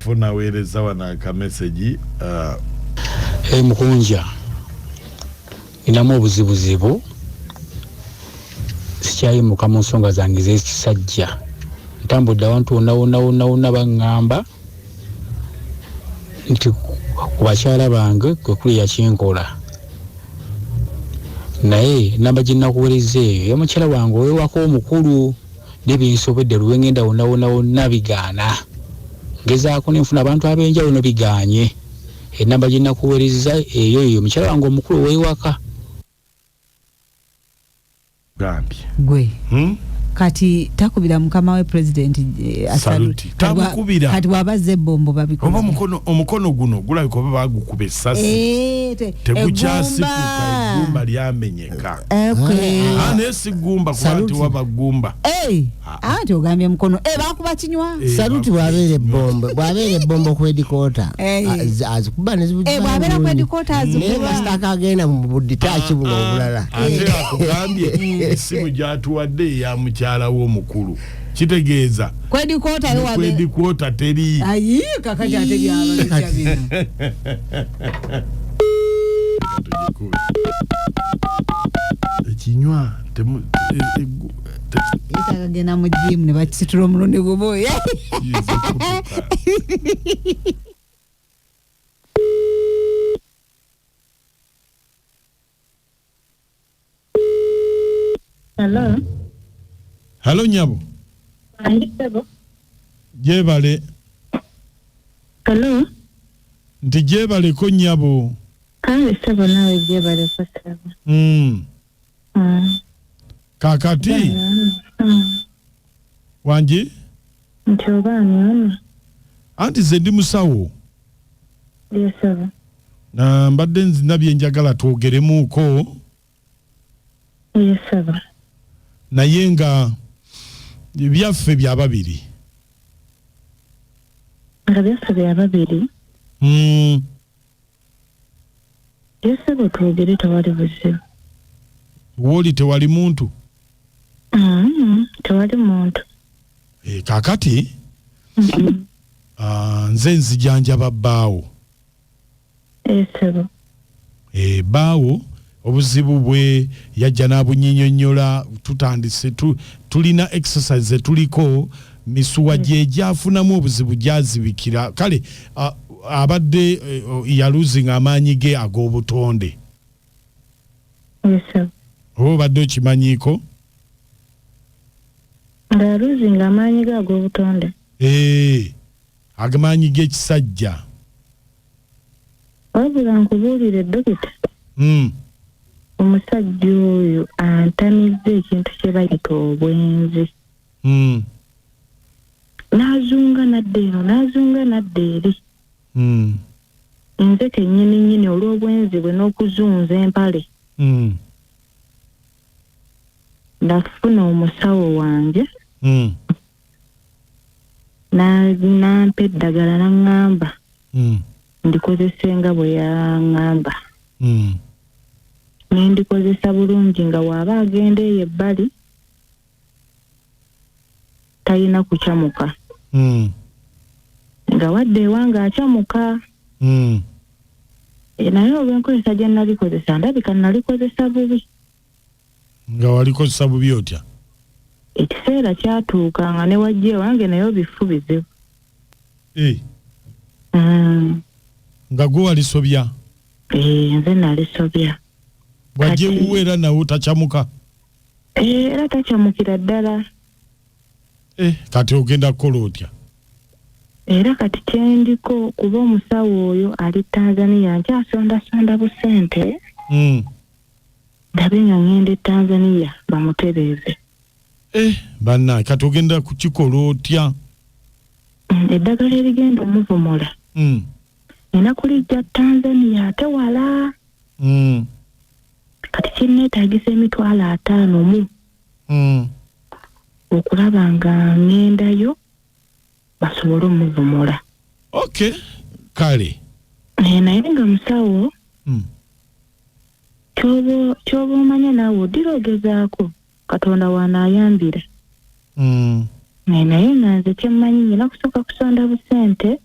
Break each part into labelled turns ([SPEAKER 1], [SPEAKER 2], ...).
[SPEAKER 1] funa weereza wana ka message
[SPEAKER 2] mukunja inamu obuzibuzibu sikyayimuka mu nsonga zange z'ekisajja ntambudde awantu wonna baŋŋamba nti ku bakyala bange kwe kuli yakinkola naye namba gye nakuweereza eyo ya mukyala wange owewako omukulu n'ebinsobedde luwe ngenda wonna bigaana ngezaako nenfuna abantu ab'enjawulo no bigaanye enamba gye nakuweereza eyo mukyala wange omukulu owewaka
[SPEAKER 1] gambye
[SPEAKER 3] gwe kati takubira mukama we president
[SPEAKER 1] saluti tamukubira
[SPEAKER 3] kati wabazze bombo babikola
[SPEAKER 1] omukono guno gulabika oba bagukube essasi tegukyasikuka eggumba lyamenyeka ane sigumba kwati waba gumba
[SPEAKER 3] ati ogambye mukono bakuba kinywa
[SPEAKER 4] saluti bwabere bombo ku headquarter azikuba nezibuja
[SPEAKER 3] bwabera ku headquarter azikuba
[SPEAKER 4] staka agenda mu buditachi buno obulala
[SPEAKER 1] ate akugambye esimu gyatuwadde ya mukyala w'omukulu kitegeeza kwedi kwota teri
[SPEAKER 3] ayi kakati ate byaba cyabino
[SPEAKER 1] ekinywa
[SPEAKER 3] itagagena mu gym ne bakisitula omulundi guboya
[SPEAKER 1] Hello nyabo. Jebale.
[SPEAKER 5] Hello.
[SPEAKER 1] Ndi jebale ko nyabo.
[SPEAKER 5] Sebo nawe jebale ko sebo.
[SPEAKER 1] Kakati. Wanji?
[SPEAKER 5] Njobani.
[SPEAKER 1] Anti zendi musawo.
[SPEAKER 5] Yes sebo.
[SPEAKER 1] Na mbadde nzinabye njagala twogeremuko.
[SPEAKER 5] Yes sebo.
[SPEAKER 1] Naye nga byaffe bya babiri.
[SPEAKER 5] Byaffe bya babiri. Yese botwogere tewali buzibu.
[SPEAKER 1] Woli tewali muntu?
[SPEAKER 5] Tewali muntu.
[SPEAKER 1] Kakati? Nze nzijanjaba bbaawo.
[SPEAKER 5] Esebo.
[SPEAKER 1] Bbaawo obuzibu bwe yajja n'abunyinyonnyola tutandise tulina exercise tuliko misuwa gye gyafunamu obuzibu gyazibikira kale abadde yaluzinga amaanyi ge ag'obutonde.
[SPEAKER 5] Yes.
[SPEAKER 1] Obadde okimanyiiko?
[SPEAKER 5] Yaluzinga amaanyi ge ag'obutonde.
[SPEAKER 1] Amaanyi g'ekisajja.
[SPEAKER 5] Wabula nkubuulire dokita. Omusajja oyo antamizza ekintu kye bayita obwenzi. N'azunga nadde eno n'azunga nadde eri. Nze kennyini olw'obwenzi bwe n'okuzunza empale. Nafuna omusawo wange. Nampa eddagala n'aŋŋamba. Ndikozesa nga bwe yaŋŋamba. Nendikozesa bulungi nga waaba agenda eyo ebbali talina kucamuka. Nga wadde ewange acamuka. Naye olw'enkozesa gye nalikozesa ndabika nalikozesa bubi.
[SPEAKER 1] Nga walikozesa bubi otya?
[SPEAKER 5] Ekiseera kyatuuka nga ne wajja ewange naye bifu bizibu.
[SPEAKER 1] Nga gwe walisobya?
[SPEAKER 5] Nze nalisobya.
[SPEAKER 1] Wajje wuweera nawe tacamuka?
[SPEAKER 5] Era tacamukira ddala.
[SPEAKER 1] Kati ogenda kukola otya?
[SPEAKER 5] Era kati kyendiko kuba omusawo oyo ali Tanzania nkyasondasonda busente. Ndabe nga ngenda e Tanzania bamutereeze.
[SPEAKER 1] Banna kati ogenda kukikola otya?
[SPEAKER 5] Eddagala erigenda omuvumula. Enakulijja Tanzania ate wala. Kati kinneetaagisa emitwalo 5 okulaba nga ngendayo basobole omuvumula.
[SPEAKER 1] Okay, kale.
[SPEAKER 5] Naye nga musawo kyoba omanya naawe oddira ogezaako Katonda wanaayambira. Naye nga nze kyemmanyi nyina kusooka kusonda busente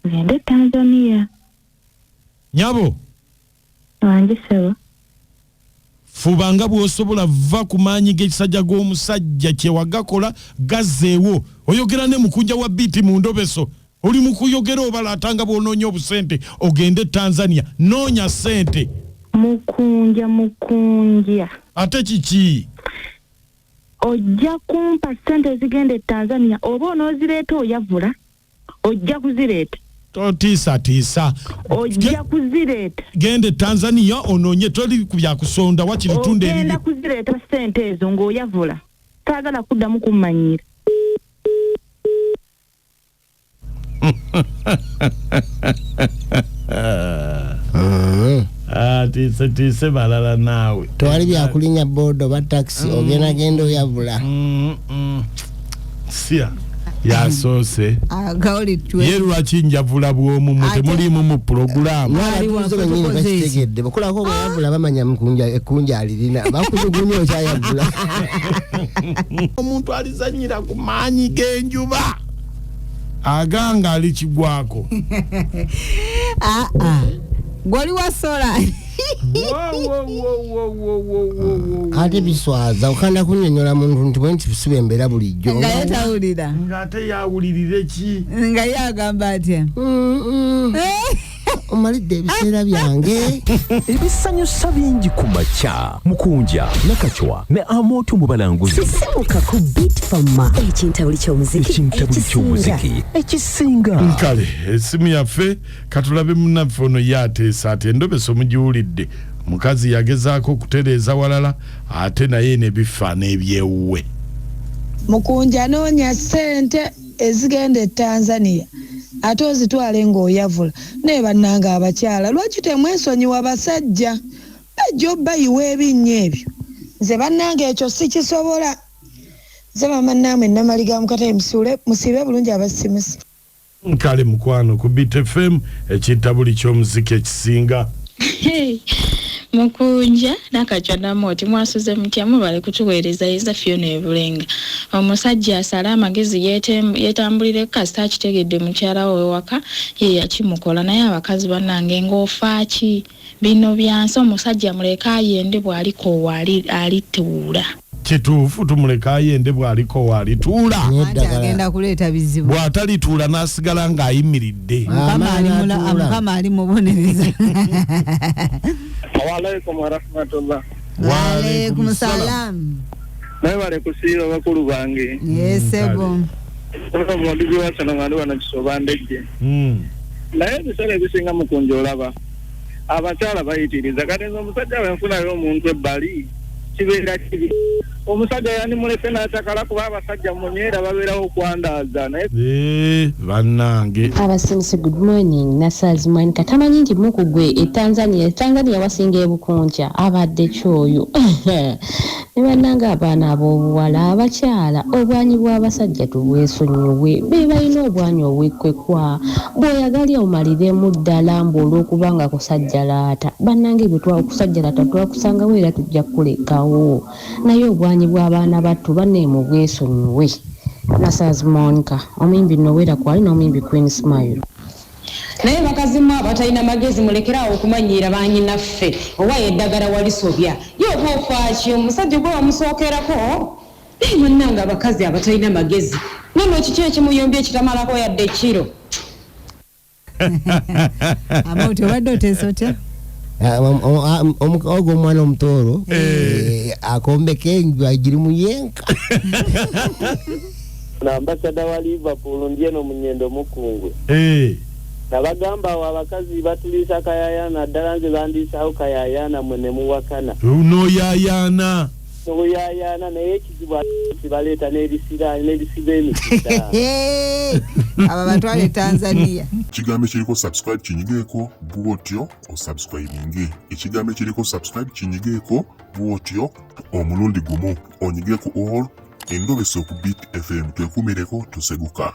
[SPEAKER 5] ngende Tanzania.
[SPEAKER 1] Nyabo
[SPEAKER 5] Wange sebo.
[SPEAKER 1] Fubanga bw'osobola va ku maanyi g'ekisajja g'omusajja kye wagakola gazzeewo oyogera ne mukunja wa biti mu Endobeso oli mu kuyogera obalatanga bw'onoonya obusente ogende Tanzania noonya sente
[SPEAKER 5] mukunja
[SPEAKER 1] ate kiki
[SPEAKER 5] ojja kumpa sente zigende Tanzania oba onoozireeta oyavula ojja kuzireeta
[SPEAKER 1] totiisa
[SPEAKER 5] ojja kuzireeta
[SPEAKER 1] gende Tanzania onoonye toli bya kusonda wakiri tunde ebibyo
[SPEAKER 5] ogenda kuzireeta sente ezo ng'oyavula taagala kuddamu kummanyira
[SPEAKER 1] tiise balala naawe
[SPEAKER 4] tewali byakulinya bodo ba taxi ogenda genda oyavula
[SPEAKER 1] sia yasoose
[SPEAKER 3] agawuli twe
[SPEAKER 1] ye lwaki njavula bw'omu temulimu mu puroguramu
[SPEAKER 4] n'abatuuze bennyini bakitegedde bakolako oyavula bamanya ekkunja alirina bakuzugunya okyayavula
[SPEAKER 1] omuntu alizanyira ku maanyi g'enjuba aganga ali kigwako
[SPEAKER 3] gwali wasola
[SPEAKER 4] ate biswaza okanda kunyonyola muntu nti bwenti busibe embeera bulijjo
[SPEAKER 3] nga yatawulira
[SPEAKER 1] ng'ate yawulirire ki
[SPEAKER 3] nga yagamba atya
[SPEAKER 4] omalidde ebiseera byange
[SPEAKER 6] ebisanyusa bingi ku makya mukunja nakacwa ne amoto mu balanguzi
[SPEAKER 7] sisimuka ku beat fama ekintabuli ky'omuziki
[SPEAKER 6] ekisinga
[SPEAKER 1] kale esimu yaffe katulabe munnaffe ono yateesa ati Endobeso mugiwulidde mukazi yagezaako okutereeza walala ate naye ne bifaana ebyewuwe
[SPEAKER 8] mukunja noonya ssente ezigenda e Tanzania ate ozitwale ng'oyavula naye bannanga abakyala lwaki temwesonyiwa basajja bajja obbayiwa ebinnya ebyo nze bannanga ekyo sikisobola nze bamannamwe namaliga mukatayi musiibe bulungi abasimusi
[SPEAKER 1] kale mukwano ku Beat FM ekintabuli ky'omuziki ekisinga
[SPEAKER 9] mukunja nakacwa namoti mwasuze mutya mubale kutuweereza yeza Fiona ebulenga omusajja asala amagezi yetambulire kasita akitegedde mukyala we waka ye yakimukola naye abakazi bannange ng'ofaaki bino byansi omusajja muleka yende bwaliko wali alituula
[SPEAKER 1] kituufu tumuleka yende bwaliko walituula
[SPEAKER 3] agenda kuleeta bizibu
[SPEAKER 1] bw'atalituula n'asigala ng'ayimiridde
[SPEAKER 3] mukama ali mubonereza
[SPEAKER 10] Waalaikum warahmatullah.
[SPEAKER 3] Waalaikum salam.
[SPEAKER 10] Naye bale kusiiba bakulu bange.
[SPEAKER 3] Yesebo.
[SPEAKER 10] Omuntu gwe wasana ngali wana kisoba ndejje. Naye bisale ebisinga mukunja olaba. Abakyala bayitiriza kati omusajja wenfunayo omuntu ebbali kibeera kibi. Omusajja yani muleke n'atakala kuba abasajja munyeera babeerawo okwandaaza naye
[SPEAKER 1] bannange
[SPEAKER 11] abasimusi good morning nasazi mwani katamanyi nti mukugwe Tanzania wasinga ebukunja abadde kyoyo ne bannanga abaana ab'obuwala abakyala obwanyi bw'abasajja tubwesonyiwe be balina obwanyi obwekwekwa bw'oyagalya omaliremu ddala olw'okubanga kusajjalaata bannange bwe twakusajjalaata twakusangawo era tujja kulekawo naye obwanyi bw'abaana battu banneemu bwesonyiwe nasazi Monica omuyimbi Nowera kwali n'omuyimbi Queen Smile
[SPEAKER 12] naye bakazimu abatalina magezi mulekerawo okumanyiira bannyinaffe owa eddagala walisobya ye oba ofaaki omusajja gwe wamusookerako bannanga abakazi abatalina magezi nano kiki ekimuyombye ekitamalako yadde ekiro
[SPEAKER 3] amauti obadde oteesa otya
[SPEAKER 4] ogo omwana omutooro akombeka enjwa giri muyenka
[SPEAKER 10] n'ambasada wa Liverpool ndieno munyendo mukungwe nabagamba awo abakazi batuliisa kayayaana ddala nze bandiisawo kayayaana mwene muwakana
[SPEAKER 1] nooyayaana
[SPEAKER 10] naye ekizibu kibaleeta n'ebisiba emikisa
[SPEAKER 3] abo batwale Tanzania
[SPEAKER 13] ekigambo ekiriko subscribe kinyigeeko bwotyo osubscribinge ekigambo ekiriko subscribe kinyigeeko bwotyo omulundi gumu onyigeeko all Endobeso ku Beat FM twekumireko tuseguka